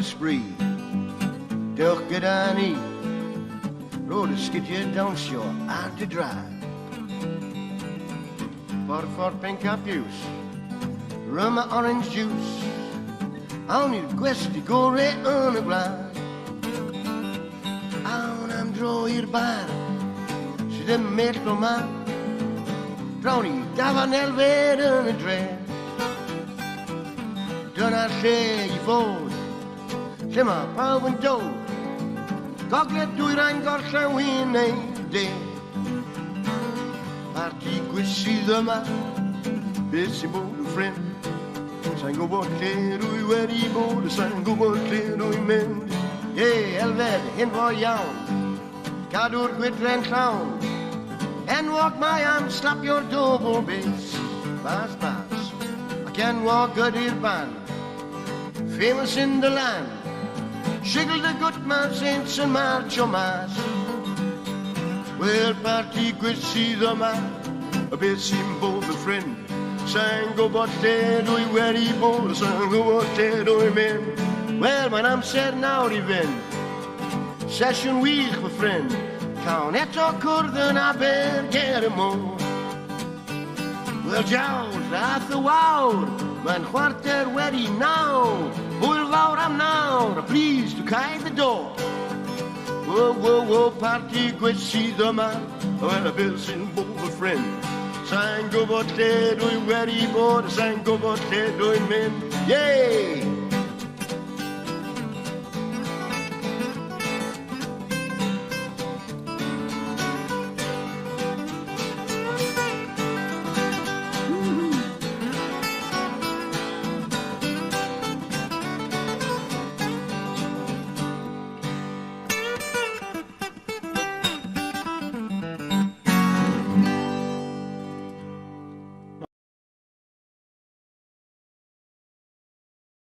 de spree. Doch gyda ni, roed y sgidiau dawnsio ar dy draed. Ffordd pink a piws, rum a orange juice, awn i'r gwesti gore yn y gwlad. Awn am dro i'r bar, sydd yn mell o ma, drawn i dafarn elfer yn y dre. Dyna'r lle i fod, lle mae pawb yn dod, gogledd dwyrain gorllewin neu de. Parti gwysydd yma, beth sy'n bod yn ffrind. Sa'n gwybod lle rwy wedi bod, sa'n gwybod lle rwy'n mynd. Elfed, henfo iawn, cadw'r gwydren llawn. Enwog mae am slapio'r dobl bes, bas, ac enwog ydy'r band, famous in the land. Sigl dy gwtman sent sy'n march o mas. Wel, parti gwysydd yma, a beth sy'n bod y ffrind. Sa'n gwybod lle dwi wedi bod, sa'n gwybod lle dwi'n mynd. Wel, mae'n amser nawr i fynd, sesiwn wych fy ffrind. Cawn eto cwrdd yn aber ger y môr. Wel, jawr, rath y wawr, mae'n chwarter wedi naw. Hwyl fawr am nawr, a please to cael y do. Wo, parti gwysydd yma, wel y bil sy'n bod fy ffrind. Sa'n gwybod lle dwi wedi bod, sa'n gwybod lle dwi'n mynd.